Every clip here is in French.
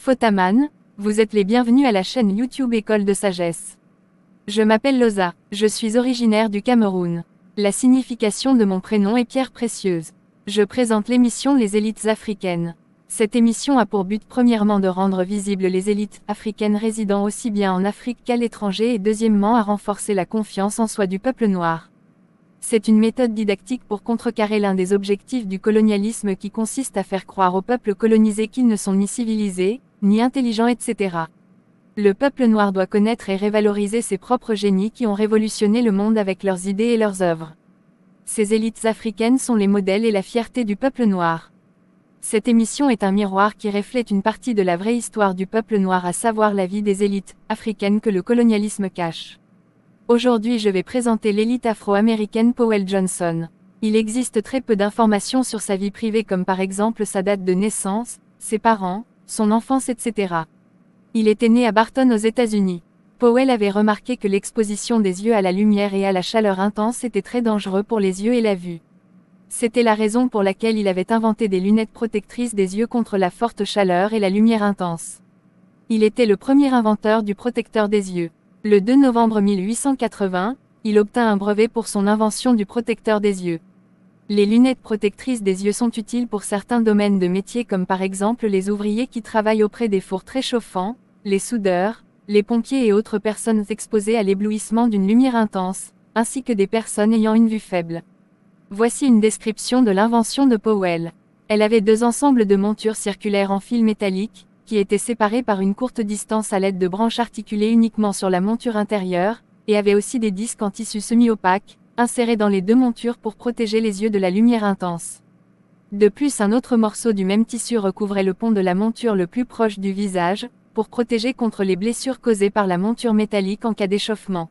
Fotaman, vous êtes les bienvenus à la chaîne YouTube École de Sagesse. Je m'appelle Loza, je suis originaire du Cameroun. La signification de mon prénom est Pierre Précieuse. Je présente l'émission Les élites africaines. Cette émission a pour but premièrement de rendre visibles les élites africaines résidant aussi bien en Afrique qu'à l'étranger et deuxièmement à renforcer la confiance en soi du peuple noir. C'est une méthode didactique pour contrecarrer l'un des objectifs du colonialisme qui consiste à faire croire aux peuples colonisés qu'ils ne sont ni civilisés, ni intelligents, etc. Le peuple noir doit connaître et révaloriser ses propres génies qui ont révolutionné le monde avec leurs idées et leurs œuvres. Ces élites africaines sont les modèles et la fierté du peuple noir. Cette émission est un miroir qui reflète une partie de la vraie histoire du peuple noir, à savoir la vie des élites africaines que le colonialisme cache. Aujourd'hui je vais présenter l'élite afro-américaine Powell Johnson. Il existe très peu d'informations sur sa vie privée, comme par exemple sa date de naissance, ses parents, son enfance, etc. Il était né à Barton aux États-Unis. Powell avait remarqué que l'exposition des yeux à la lumière et à la chaleur intense était très dangereux pour les yeux et la vue. C'était la raison pour laquelle il avait inventé des lunettes protectrices des yeux contre la forte chaleur et la lumière intense. Il était le premier inventeur du protecteur des yeux. Le 2 novembre 1880, il obtint un brevet pour son invention du protecteur des yeux. Les lunettes protectrices des yeux sont utiles pour certains domaines de métier, comme par exemple les ouvriers qui travaillent auprès des fours très chauffants, les soudeurs, les pompiers et autres personnes exposées à l'éblouissement d'une lumière intense, ainsi que des personnes ayant une vue faible. Voici une description de l'invention de Powell. Elle avait deux ensembles de montures circulaires en fil métallique, qui étaient séparés par une courte distance à l'aide de branches articulées uniquement sur la monture intérieure, et avait aussi des disques en tissu semi-opaque, insérés dans les deux montures pour protéger les yeux de la lumière intense. De plus, un autre morceau du même tissu recouvrait le pont de la monture le plus proche du visage, pour protéger contre les blessures causées par la monture métallique en cas d'échauffement.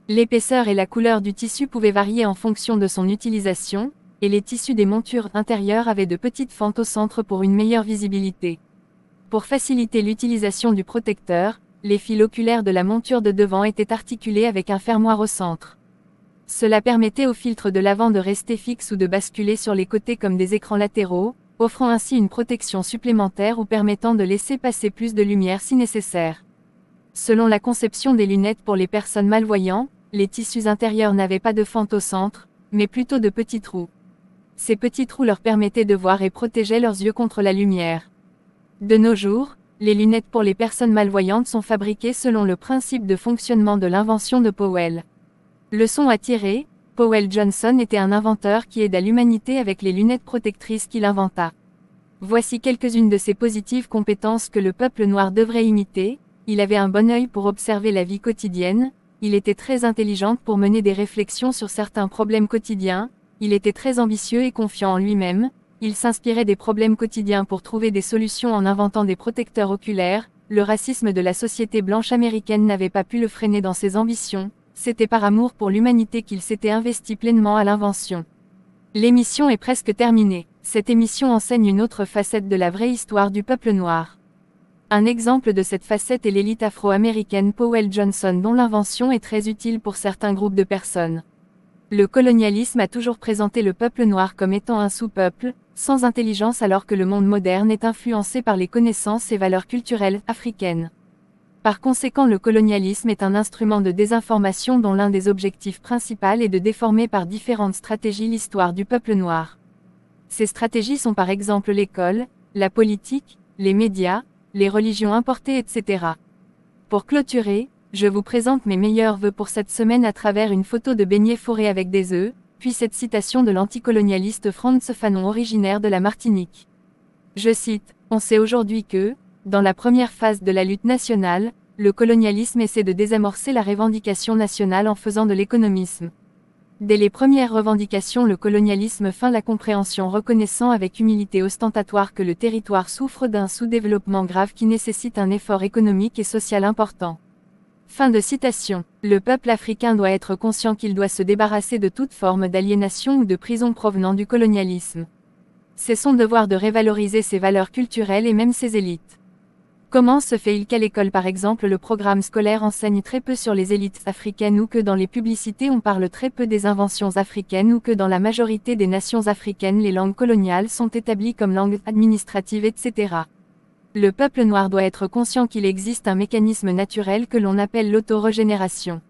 L'épaisseur et la couleur du tissu pouvaient varier en fonction de son utilisation, et les tissus des montures intérieures avaient de petites fentes au centre pour une meilleure visibilité. Pour faciliter l'utilisation du protecteur, les fils oculaires de la monture de devant étaient articulés avec un fermoir au centre. Cela permettait aux filtres de l'avant de rester fixes ou de basculer sur les côtés comme des écrans latéraux, offrant ainsi une protection supplémentaire ou permettant de laisser passer plus de lumière si nécessaire. Selon la conception des lunettes pour les personnes malvoyantes, les tissus intérieurs n'avaient pas de fente au centre, mais plutôt de petits trous. Ces petits trous leur permettaient de voir et protégeaient leurs yeux contre la lumière. De nos jours, les lunettes pour les personnes malvoyantes sont fabriquées selon le principe de fonctionnement de l'invention de Powell. Leçon à tirer, Powell Johnson était un inventeur qui aida l'humanité avec les lunettes protectrices qu'il inventa. Voici quelques-unes de ces positives compétences que le peuple noir devrait imiter. Il avait un bon œil pour observer la vie quotidienne, il était très intelligent pour mener des réflexions sur certains problèmes quotidiens, il était très ambitieux et confiant en lui-même, il s'inspirait des problèmes quotidiens pour trouver des solutions en inventant des protecteurs oculaires. Le racisme de la société blanche américaine n'avait pas pu le freiner dans ses ambitions, c'était par amour pour l'humanité qu'il s'était investi pleinement à l'invention. L'émission est presque terminée. Cette émission enseigne une autre facette de la vraie histoire du peuple noir. Un exemple de cette facette est l'élite afro-américaine Powell Johnson, dont l'invention est très utile pour certains groupes de personnes. Le colonialisme a toujours présenté le peuple noir comme étant un sous-peuple, sans intelligence, alors que le monde moderne est influencé par les connaissances et valeurs culturelles africaines. Par conséquent, le colonialisme est un instrument de désinformation dont l'un des objectifs principaux est de déformer par différentes stratégies l'histoire du peuple noir. Ces stratégies sont par exemple l'école, la politique, les médias, les religions importées, etc. Pour clôturer, je vous présente mes meilleurs vœux pour cette semaine à travers une photo de beignet fourré avec des œufs, puis cette citation de l'anticolonialiste Frantz Fanon, originaire de la Martinique. Je cite: « On sait aujourd'hui que, dans la première phase de la lutte nationale, le colonialisme essaie de désamorcer la revendication nationale en faisant de l'économisme. Dès les premières revendications, le colonialisme feint la compréhension, reconnaissant avec humilité ostentatoire que le territoire souffre d'un sous-développement grave qui nécessite un effort économique et social important. » Fin de citation. Le peuple africain doit être conscient qu'il doit se débarrasser de toute forme d'aliénation ou de prison provenant du colonialisme. C'est son devoir de révaloriser ses valeurs culturelles et même ses élites. Comment se fait-il qu'à l'école par exemple le programme scolaire enseigne très peu sur les élites africaines, ou que dans les publicités on parle très peu des inventions africaines, ou que dans la majorité des nations africaines les langues coloniales sont établies comme langues administratives, etc. Le peuple noir doit être conscient qu'il existe un mécanisme naturel que l'on appelle l'autorégénération.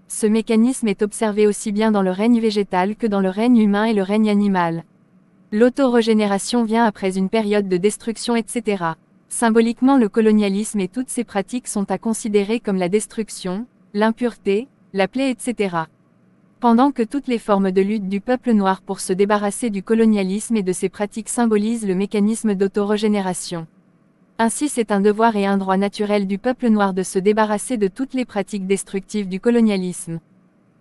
Ce mécanisme est observé aussi bien dans le règne végétal que dans le règne humain et le règne animal. L'autorégénération vient après une période de destruction, etc. Symboliquement, le colonialisme et toutes ses pratiques sont à considérer comme la destruction, l'impureté, la plaie, etc. Pendant que toutes les formes de lutte du peuple noir pour se débarrasser du colonialisme et de ses pratiques symbolisent le mécanisme d'autorégénération. Ainsi, c'est un devoir et un droit naturel du peuple noir de se débarrasser de toutes les pratiques destructives du colonialisme.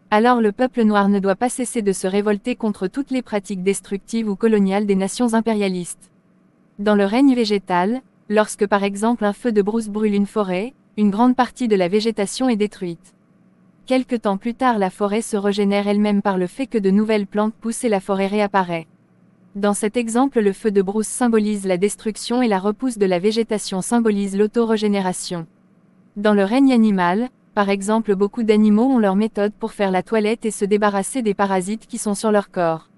Alors le peuple noir ne doit pas cesser de se révolter contre toutes les pratiques destructives ou coloniales des nations impérialistes. Dans le règne végétal, lorsque par exemple un feu de brousse brûle une forêt, une grande partie de la végétation est détruite. Quelque temps plus tard, la forêt se régénère elle-même par le fait que de nouvelles plantes poussent et la forêt réapparaît. Dans cet exemple, le feu de brousse symbolise la destruction et la repousse de la végétation symbolise l'autorégénération. Dans le règne animal, par exemple, beaucoup d'animaux ont leur méthode pour faire la toilette et se débarrasser des parasites qui sont sur leur corps.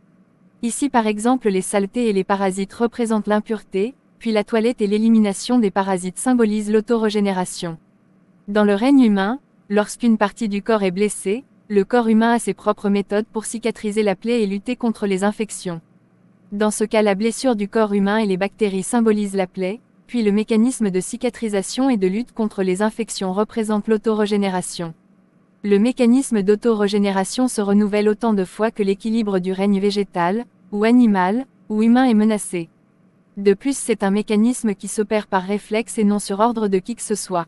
Ici par exemple, les saletés et les parasites représentent l'impureté, puis la toilette et l'élimination des parasites symbolisent l'autorégénération. Dans le règne humain, lorsqu'une partie du corps est blessée, le corps humain a ses propres méthodes pour cicatriser la plaie et lutter contre les infections. Dans ce cas, la blessure du corps humain et les bactéries symbolisent la plaie, puis le mécanisme de cicatrisation et de lutte contre les infections représente l'autorégénération. Le mécanisme d'autorégénération se renouvelle autant de fois que l'équilibre du règne végétal, ou animal, ou humain est menacé. De plus, c'est un mécanisme qui s'opère par réflexe et non sur ordre de qui que ce soit.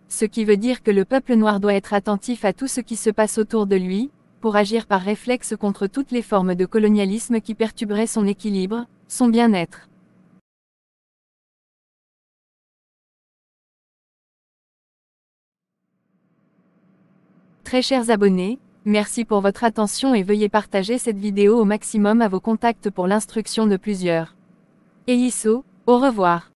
Ce qui veut dire que le peuple noir doit être attentif à tout ce qui se passe autour de lui, pour agir par réflexe contre toutes les formes de colonialisme qui perturberaient son équilibre, son bien-être. Très chers abonnés, merci pour votre attention et veuillez partager cette vidéo au maximum à vos contacts pour l'instruction de plusieurs. Eiso, au revoir.